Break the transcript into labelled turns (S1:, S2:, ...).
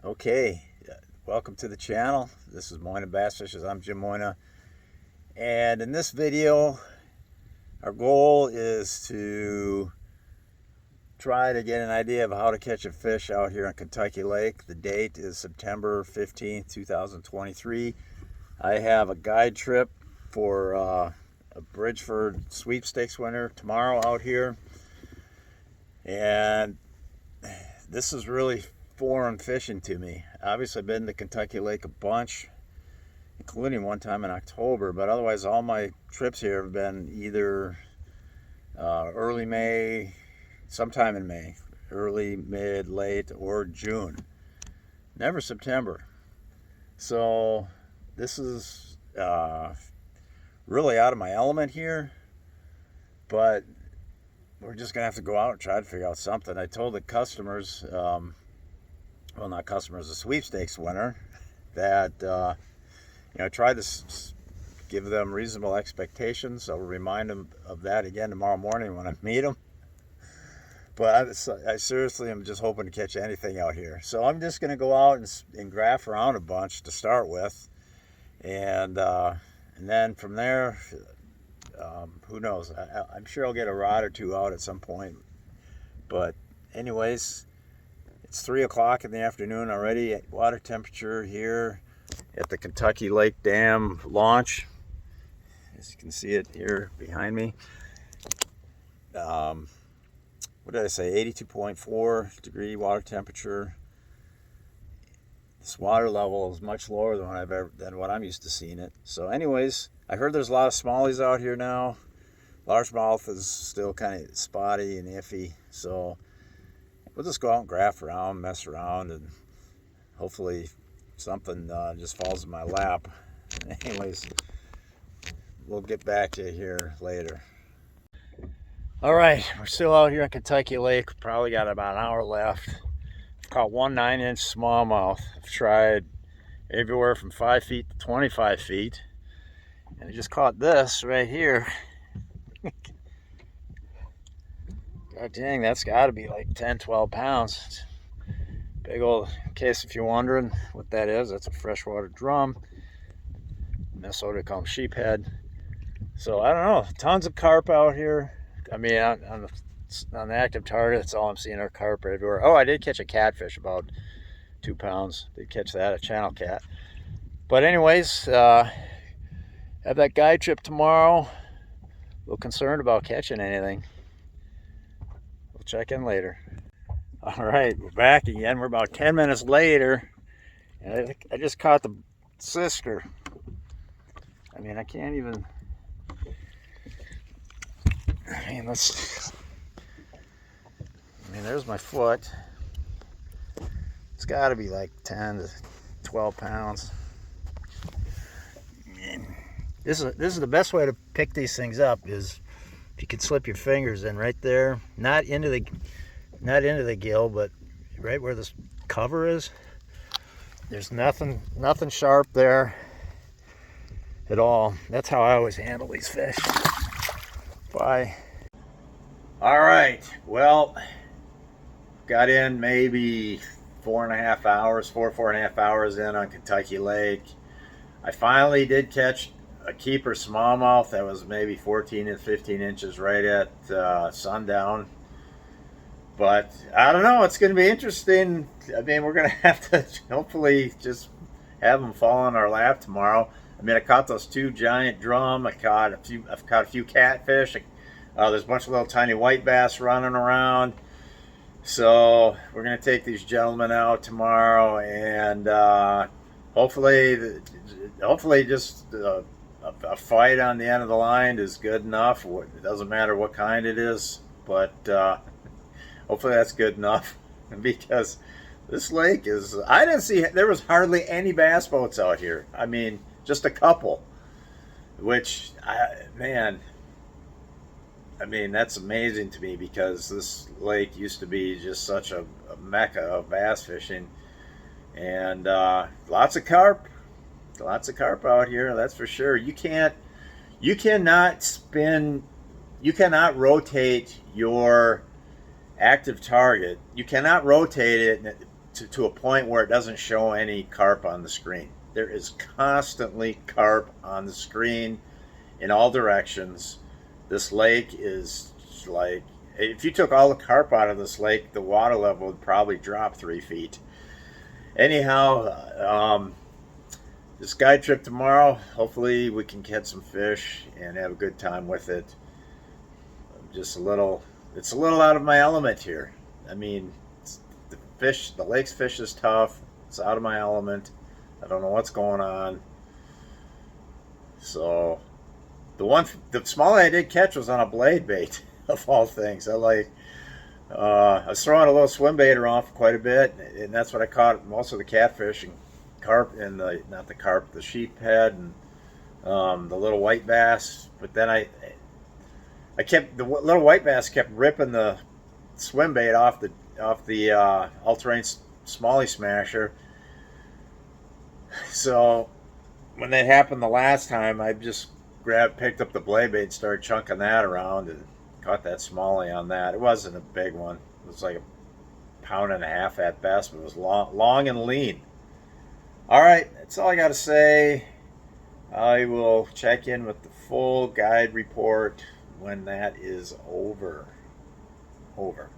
S1: Okay, welcome to the channel. This is Moyna Bass Fishers. I'm Jim Moyna, and in this video our goal is to try to get an idea of how to catch a fish out here on Kentucky Lake. The date is September 15th, 2023. I have a guide trip for a Bridgeford sweepstakes winner tomorrow out here, and this is really foreign fishing to me. Obviously, I've been to Kentucky Lake a bunch, including one time in October, but otherwise all my trips here have been either early May, sometime in May, early, mid, late, or June. Never September. So this is really out of my element here, but we're just gonna have to go out and try to figure out something. I told the customers, well, not customers, the sweepstakes winner, that try to give them reasonable expectations. I'll remind them of that again tomorrow morning when I meet them. But I seriously am just hoping to catch anything out here. So I'm just going to go out and graph around a bunch to start with, and then from there, who knows? I'm sure I'll get a rod or two out at some point. But anyways, it's 3 o'clock in the afternoon already. Water temperature here at the Kentucky Lake Dam launch, as you can see it here behind me. What did I say? 82.4 degree water temperature. This water level is much lower than what I'm used to seeing it. So anyways, I heard there's a lot of smallies out here now. Largemouth is still kind of spotty and iffy, so we'll just go out and graph around, mess around, and hopefully something just falls in my lap. Anyways, we'll get back to you here later. All right, we're still out here on Kentucky Lake. Probably got about an hour left. I've caught one 9-inch smallmouth. I've tried everywhere from 5 feet to 25 feet. And I just caught this right here. God dang, that's got to be like 10, 12 pounds. Big old, in case if you're wondering what that is, that's a freshwater drum. Minnesota call them sheephead. So I don't know, tons of carp out here. I mean, on the active target, that's all I'm seeing are carp everywhere. Oh, I did catch a catfish, about 2 pounds. Did catch that, a channel cat. But anyways, have that guide trip tomorrow. A little concerned about catching anything. We'll check in later. All right, we're back again. We're about 10 minutes later, and I just caught the sister. I mean, I can't even. I mean, there's my foot. It's got to be like 10 to 12 pounds. This is the best way to pick these things up, is if you could slip your fingers in right there, not into the gill, but right where this cover is. There's nothing sharp there at all. That's how I always handle these fish. Bye. All right, well, got in maybe 4.5 hours, four and a half hours in on Kentucky Lake. I finally did catch a keeper smallmouth that was maybe 14 and 15 inches right at sundown. But I don't know, it's going to be interesting. I mean, we're going to have to hopefully just have them fall in our lap tomorrow. I mean, I caught those 2 giant drum. I've caught a few catfish. There's a bunch of little tiny white bass running around. So we're going to take these gentlemen out tomorrow, and hopefully just a fight on the end of the line is good enough. It doesn't matter what kind it is, but hopefully that's good enough, because this lake is, I didn't see, there was hardly any bass boats out here. I mean, just a couple, which, man, I mean, that's amazing to me, because this lake used to be just such a mecca of bass fishing, and lots of carp out here, that's for sure. You cannot rotate your active target. You cannot rotate it
S2: to a point where it doesn't show any carp on the screen. There is constantly carp on the screen in all directions. This lake is like, if you took all the carp out of this lake, the water level would probably drop 3 feet. Anyhow, this guide trip tomorrow, hopefully we can catch some fish and have a good time with it. Just a little, it's a little out of my element here. I mean, the lake's fish is tough. It's out of my element. I don't know what's going on. So, the small I did catch was on a blade bait of all things. I was throwing a little swim bait around for quite a bit, and that's what I caught most of the catfish and carp and not the carp, the sheephead and the little white bass. But then I kept the little white bass kept ripping the swim bait off the all-terrain smallie smasher. So when that happened the last time, I just picked up the blade bait and started chunking that around and caught that smallie on that. It wasn't a big one. It was like a pound and a half at best, but it was long and lean. All right, that's all I got to say. I will check in with the full guide report when that is over. Over.